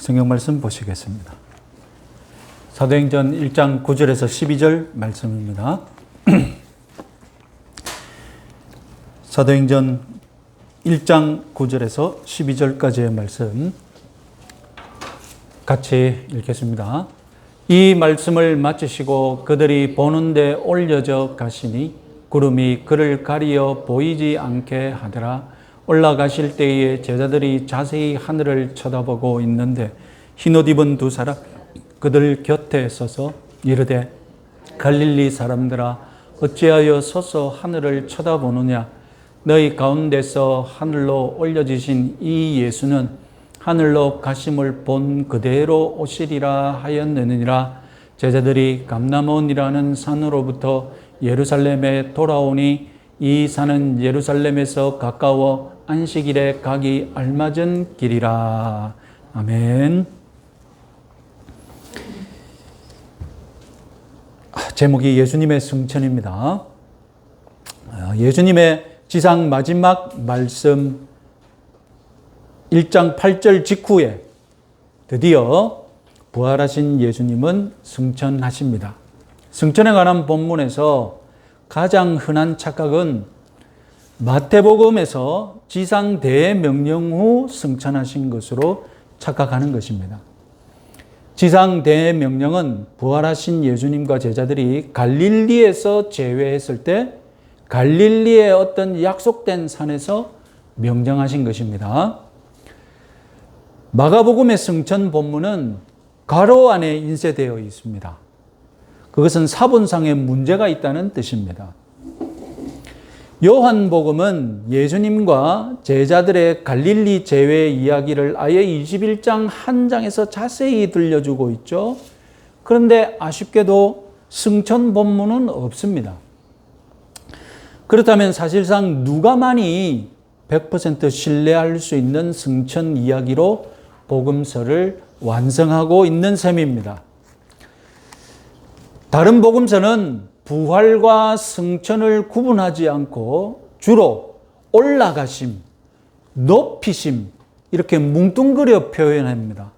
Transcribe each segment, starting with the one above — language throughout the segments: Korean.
성경 말씀 보시겠습니다. 사도행전 1장 9절에서 12절 말씀입니다. 사도행전 1장 9절에서 12절까지의 말씀 같이 읽겠습니다. 이 말씀을 마치시고 그들이 보는 데 올려져 가시니 구름이 그를 가리어 보이지 않게 하더라. 올라가실 때에 제자들이 자세히 하늘을 쳐다보고 있는데 흰옷 입은 두 사람 그들 곁에 서서 이르되 갈릴리 사람들아 어찌하여 서서 하늘을 쳐다보느냐. 너희 가운데서 하늘로 올려지신 이 예수는 하늘로 가심을 본 그대로 오시리라 하였느니라. 제자들이 감람원이라는 산으로부터 예루살렘에 돌아오니 이 산은 예루살렘에서 가까워 안식일에 가기 알맞은 길이라. 아멘. 제목이 예수님의 승천입니다. 예수님의 지상 마지막 말씀 1장 8절 직후에 드디어 부활하신 예수님은 승천하십니다. 승천에 관한 본문에서 가장 흔한 착각은 마태복음에서 지상 대명령 후 승천하신 것으로 착각하는 것입니다. 지상 대명령은 부활하신 예수님과 제자들이 갈릴리에서 제외했을 때 갈릴리의 어떤 약속된 산에서 명령하신 것입니다. 마가복음의 승천 본문은 괄호 안에 인쇄되어 있습니다. 그것은 사본상에 문제가 있다는 뜻입니다. 요한복음은 예수님과 제자들의 갈릴리 제외 이야기를 아예 21장 한 장에서 자세히 들려주고 있죠. 그런데 아쉽게도 승천 본문은 없습니다. 그렇다면 사실상 누가만이 100% 신뢰할 수 있는 승천 이야기로 복음서를 완성하고 있는 셈입니다. 다른 복음서는 부활과 승천을 구분하지 않고 주로 올라가심, 높이심 이렇게 뭉뚱그려 표현합니다.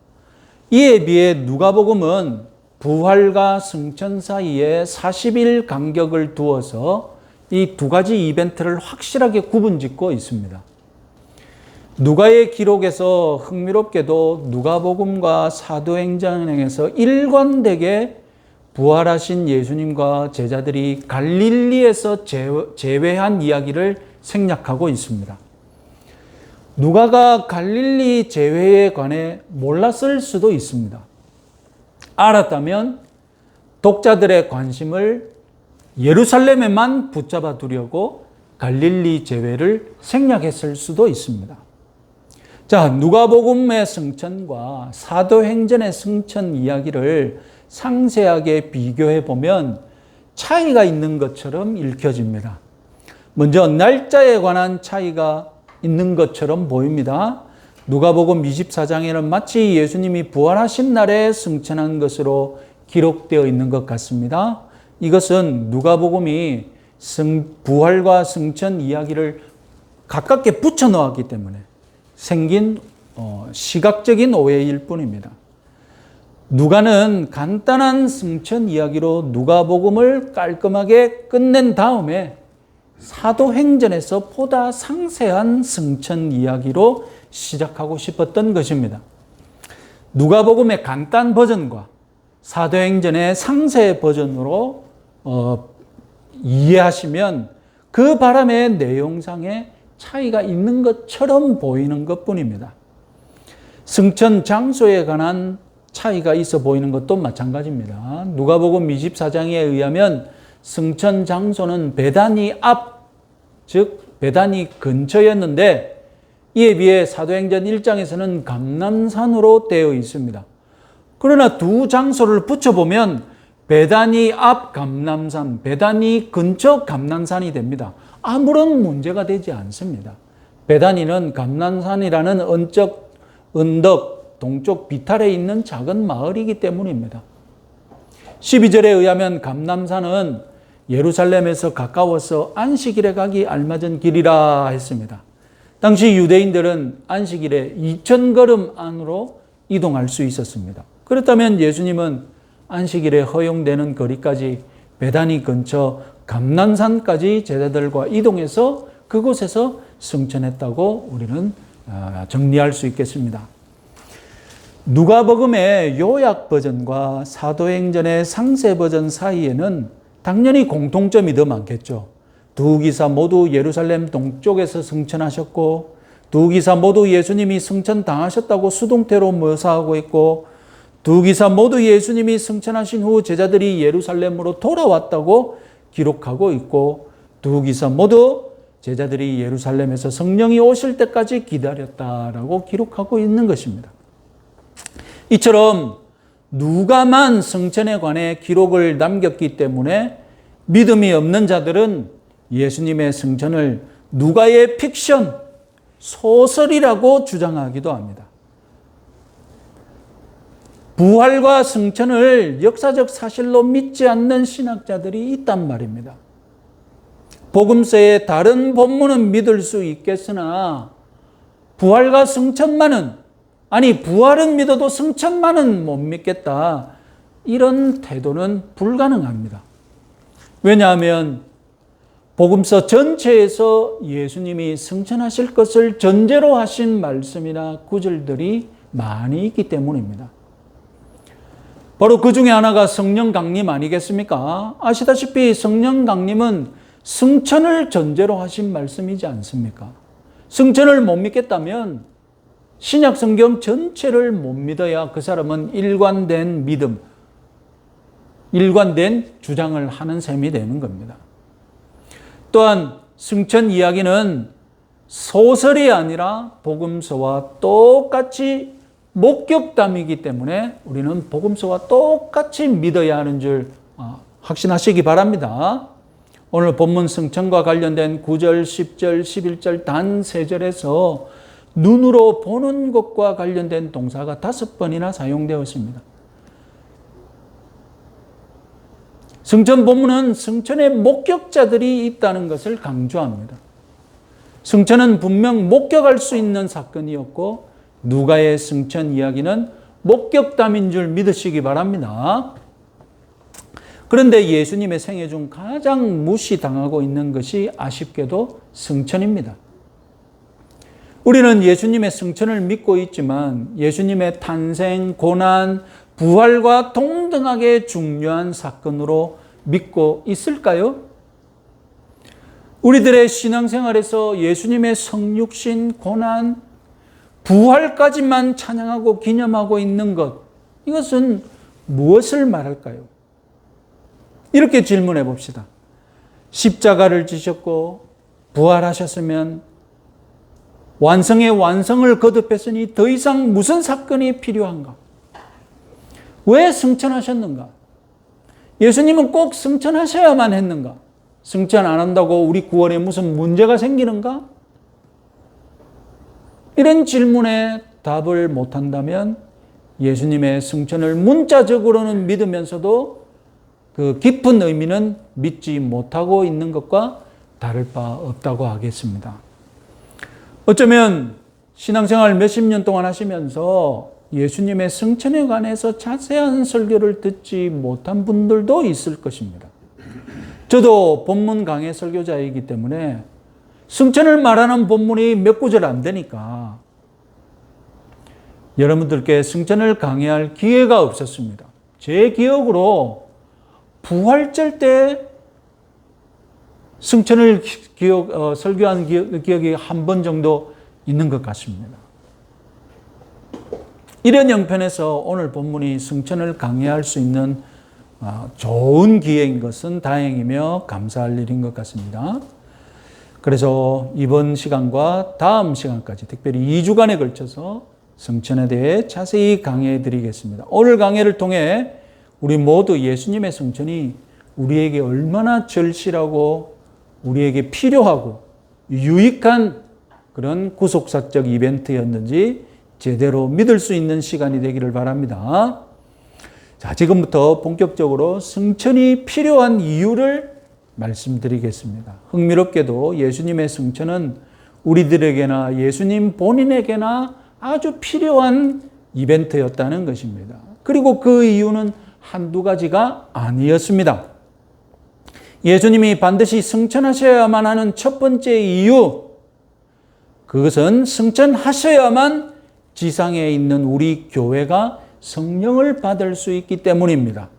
이에 비해 누가복음은 부활과 승천 사이에 40일 간격을 두어서 이 두 가지 이벤트를 확실하게 구분짓고 있습니다. 누가의 기록에서 흥미롭게도 누가복음과 사도행전에서 일관되게 부활하신 예수님과 제자들이 갈릴리에서 제외한 이야기를 생략하고 있습니다. 누가가 갈릴리 제외에 관해 몰랐을 수도 있습니다. 알았다면 독자들의 관심을 예루살렘에만 붙잡아 두려고 갈릴리 제외를 생략했을 수도 있습니다. 자, 누가복음의 승천과 사도행전의 승천 이야기를 상세하게 비교해 보면 차이가 있는 것처럼 읽혀집니다. 먼저 날짜에 관한 차이가 있는 것처럼 보입니다. 누가복음 24장에는 마치 예수님이 부활하신 날에 승천한 것으로 기록되어 있는 것 같습니다. 이것은 누가복음이 부활과 승천 이야기를 가깝게 붙여 넣었기 때문에 생긴 시각적인 오해일 뿐입니다. 누가는 간단한 승천 이야기로 누가복음을 깔끔하게 끝낸 다음에 사도행전에서 보다 상세한 승천 이야기로 시작하고 싶었던 것입니다. 누가복음의 간단 버전과 사도행전의 상세 버전으로 이해하시면 그 바람의 내용상에 차이가 있는 것처럼 보이는 것뿐입니다. 승천 장소에 관한 차이가 있어 보이는 것도 마찬가지입니다. 누가복음 24장에 의하면 승천 장소는 베다니 앞, 즉 베다니 근처였는데 이에 비해 사도행전 1장에서는 감람산으로 되어 있습니다. 그러나 두 장소를 붙여보면 베다니 앞 감람산, 베다니 근처 감람산이 됩니다. 아무런 문제가 되지 않습니다. 베다니는 감람산이라는 언덕 동쪽 비탈에 있는 작은 마을이기 때문입니다. 12절에 의하면 감람산은 예루살렘에서 가까워서 안식일에 가기 알맞은 길이라 했습니다. 당시 유대인들은 안식일에 2000걸음 안으로 이동할 수 있었습니다. 그렇다면 예수님은 안식일에 허용되는 거리까지 베다니 근처 감난산까지 제자들과 이동해서 그곳에서 승천했다고 우리는 정리할 수 있겠습니다. 누가복음의 요약 버전과 사도행전의 상세 버전 사이에는 당연히 공통점이 더 많겠죠. 두 기사 모두 예루살렘 동쪽에서 승천하셨고, 두 기사 모두 예수님이 승천당하셨다고 수동태로 묘사하고 있고, 두 기사 모두 예수님이 승천하신 후 제자들이 예루살렘으로 돌아왔다고 기록하고 있고, 두 기사 모두 제자들이 예루살렘에서 성령이 오실 때까지 기다렸다라고 기록하고 있는 것입니다. 이처럼 누가만 승천에 관해 기록을 남겼기 때문에 믿음이 없는 자들은 예수님의 승천을 누가의 픽션, 소설이라고 주장하기도 합니다. 부활과 승천을 역사적 사실로 믿지 않는 신학자들이 있단 말입니다. 복음서의 다른 본문은 믿을 수 있겠으나 부활과 승천만은, 부활은 믿어도 승천만은 못 믿겠다, 이런 태도는 불가능합니다. 왜냐하면 복음서 전체에서 예수님이 승천하실 것을 전제로 하신 말씀이나 구절들이 많이 있기 때문입니다. 바로 그 중에 하나가 성령 강림 아니겠습니까? 아시다시피 성령 강림은 승천을 전제로 하신 말씀이지 않습니까? 승천을 못 믿겠다면 신약 성경 전체를 못 믿어야 그 사람은 일관된 믿음, 일관된 주장을 하는 셈이 되는 겁니다. 또한 승천 이야기는 소설이 아니라 복음서와 똑같이 목격담이기 때문에 우리는 복음서와 똑같이 믿어야 하는 줄 확신하시기 바랍니다. 오늘 본문 승천과 관련된 9절, 10절, 11절 단 3절에서 눈으로 보는 것과 관련된 동사가 5번이나 사용되었습니다. 승천 본문은 승천의 목격자들이 있다는 것을 강조합니다. 승천은 분명 목격할 수 있는 사건이었고 누가의 승천 이야기는 목격담인 줄 믿으시기 바랍니다. 그런데 예수님의 생애 중 가장 무시당하고 있는 것이 아쉽게도 승천입니다. 우리는 예수님의 승천을 믿고 있지만 예수님의 탄생, 고난, 부활과 동등하게 중요한 사건으로 믿고 있을까요? 우리들의 신앙생활에서 예수님의 성육신, 고난, 부활까지만 찬양하고 기념하고 있는 것, 이것은 무엇을 말할까요? 이렇게 질문해 봅시다. 십자가를 지셨고 부활하셨으면 완성의 완성을 거듭했으니 더 이상 무슨 사건이 필요한가? 왜 승천하셨는가? 예수님은 꼭 승천하셔야만 했는가? 승천 안 한다고 우리 구원에 무슨 문제가 생기는가? 이런 질문에 답을 못한다면 예수님의 승천을 문자적으로는 믿으면서도 그 깊은 의미는 믿지 못하고 있는 것과 다를 바 없다고 하겠습니다. 어쩌면 신앙생활 몇십 년 동안 하시면서 예수님의 승천에 관해서 자세한 설교를 듣지 못한 분들도 있을 것입니다. 저도 본문 강해 설교자이기 때문에 승천을 말하는 본문이 몇 구절 안 되니까 여러분들께 승천을 강해할 기회가 없었습니다. 제 기억으로 부활절 때 승천을 설교한 기억이 한 번 정도 있는 것 같습니다. 이런 형편에서 오늘 본문이 승천을 강해할 수 있는 좋은 기회인 것은 다행이며 감사할 일인 것 같습니다. 그래서 이번 시간과 다음 시간까지 특별히 2주간에 걸쳐서 승천에 대해 자세히 강해해 드리겠습니다. 오늘 강해를 통해 우리 모두 예수님의 승천이 우리에게 얼마나 절실하고 우리에게 필요하고 유익한 그런 구속사적 이벤트였는지 제대로 믿을 수 있는 시간이 되기를 바랍니다. 자, 지금부터 본격적으로 승천이 필요한 이유를 말씀드리겠습니다. 흥미롭게도 예수님의 승천은 우리들에게나 예수님 본인에게나 아주 필요한 이벤트였다는 것입니다. 그리고 그 이유는 한두 가지가 아니었습니다. 예수님이 반드시 승천하셔야만 하는 첫 번째 이유, 그것은 승천하셔야만 지상에 있는 우리 교회가 성령을 받을 수 있기 때문입니다.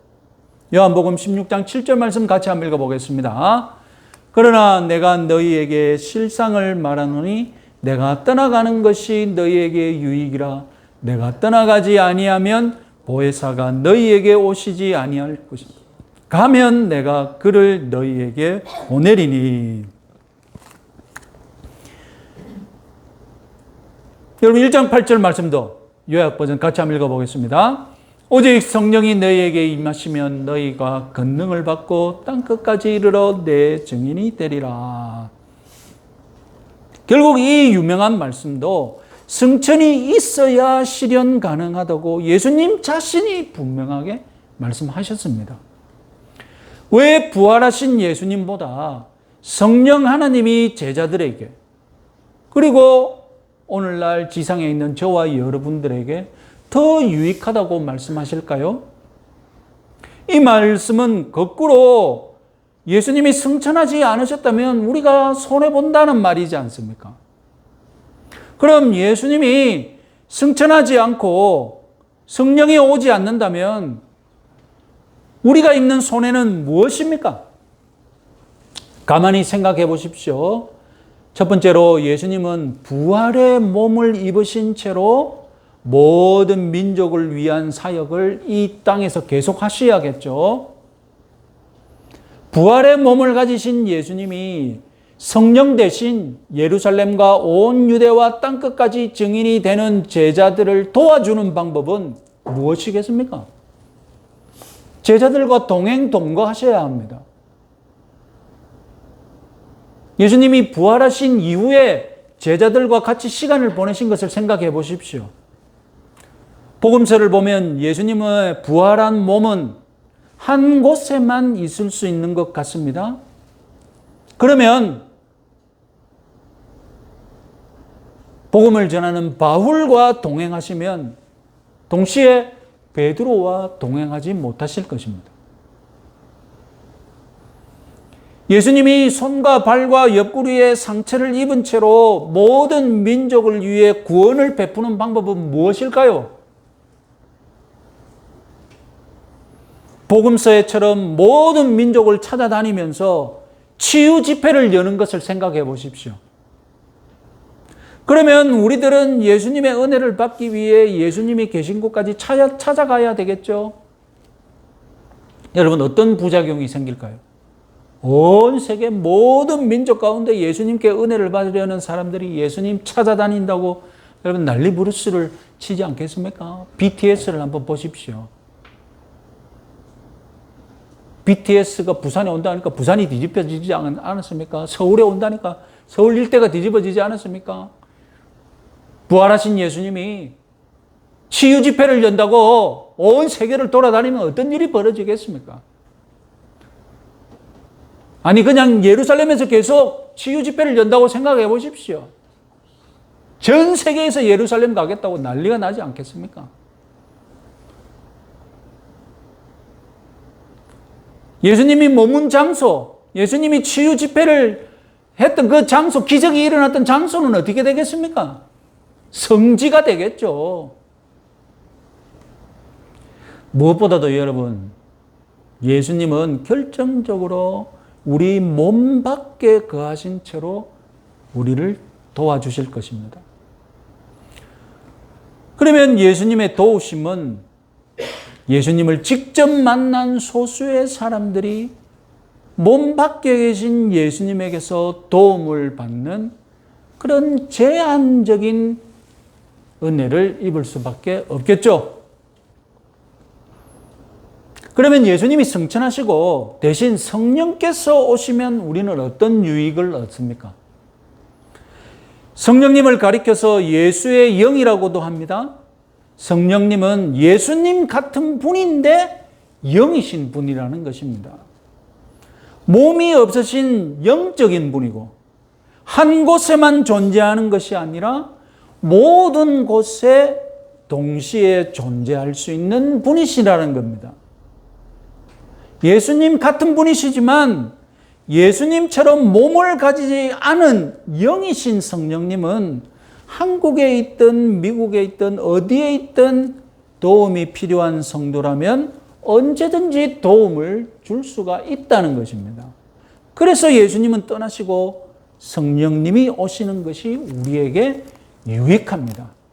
요한복음 16장 7절 말씀 같이 한번 읽어보겠습니다. 그러나 내가 너희에게 실상을 말하노니 내가 떠나가는 것이 너희에게 유익이라. 내가 떠나가지 아니하면 보혜사가 너희에게 오시지 아니할 것이다. 가면 내가 그를 너희에게 보내리니. 여러분 1장 8절 말씀도 요약버전 같이 한번 읽어보겠습니다. 오직 성령이 너희에게 임하시면 너희가 권능을 받고 땅끝까지 이르러 내 증인이 되리라. 결국 이 유명한 말씀도 승천이 있어야 실현 가능하다고 예수님 자신이 분명하게 말씀하셨습니다. 왜 부활하신 예수님보다 성령 하나님이 제자들에게, 그리고 오늘날 지상에 있는 저와 여러분들에게 더 유익하다고 말씀하실까요? 이 말씀은 거꾸로 예수님이 승천하지 않으셨다면 우리가 손해본다는 말이지 않습니까? 그럼 예수님이 승천하지 않고 성령이 오지 않는다면 우리가 입는 손해는 무엇입니까? 가만히 생각해 보십시오. 첫 번째로 예수님은 부활의 몸을 입으신 채로 모든 민족을 위한 사역을 이 땅에서 계속 하셔야겠죠. 부활의 몸을 가지신 예수님이 성령 대신 예루살렘과 온 유대와 땅끝까지 증인이 되는 제자들을 도와주는 방법은 무엇이겠습니까? 제자들과 동행 동거하셔야 합니다. 예수님이 부활하신 이후에 제자들과 같이 시간을 보내신 것을 생각해 보십시오. 복음서를 보면 예수님의 부활한 몸은 한 곳에만 있을 수 있는 것 같습니다. 그러면 복음을 전하는 바울과 동행하시면 동시에 베드로와 동행하지 못하실 것입니다. 예수님이 손과 발과 옆구리에 상처를 입은 채로 모든 민족을 위해 구원을 베푸는 방법은 무엇일까요? 복음서에처럼 모든 민족을 찾아다니면서 치유 집회를 여는 것을 생각해 보십시오. 그러면 우리들은 예수님의 은혜를 받기 위해 예수님이 계신 곳까지 찾아가야 되겠죠? 여러분, 어떤 부작용이 생길까요? 온 세계 모든 민족 가운데 예수님께 은혜를 받으려는 사람들이 예수님 찾아다닌다고 여러분 난리 부르스를 치지 않겠습니까? BTS를 한번 보십시오. BTS가 부산에 온다니까 부산이 뒤집어지지 않았습니까? 서울에 온다니까 서울 일대가 뒤집어지지 않았습니까? 부활하신 예수님이 치유 집회를 연다고 온 세계를 돌아다니면 어떤 일이 벌어지겠습니까? 아니 그냥 예루살렘에서 계속 치유 집회를 연다고 생각해 보십시오. 전 세계에서 예루살렘 가겠다고 난리가 나지 않겠습니까? 예수님이 머문 장소, 예수님이 치유 집회를 했던 그 장소, 기적이 일어났던 장소는 어떻게 되겠습니까? 성지가 되겠죠. 무엇보다도 여러분, 예수님은 결정적으로 우리 몸 밖에 거하신 채로 우리를 도와주실 것입니다. 그러면 예수님의 도우심은 예수님을 직접 만난 소수의 사람들이 몸 밖에 계신 예수님에게서 도움을 받는 그런 제한적인 은혜를 입을 수밖에 없겠죠. 그러면 예수님이 승천하시고 대신 성령께서 오시면 우리는 어떤 유익을 얻습니까? 성령님을 가리켜서 예수의 영이라고도 합니다. 성령님은 예수님 같은 분인데 영이신 분이라는 것입니다. 몸이 없으신 영적인 분이고 한 곳에만 존재하는 것이 아니라 모든 곳에 동시에 존재할 수 있는 분이시라는 겁니다. 예수님 같은 분이시지만 예수님처럼 몸을 가지지 않은 영이신 성령님은 한국에 있든 미국에 있든 어디에 있든 도움이 필요한 성도라면 언제든지 도움을 줄 수가 있다는 것입니다. 그래서 예수님은 떠나시고 성령님이 오시는 것이 우리에게 유익합니다.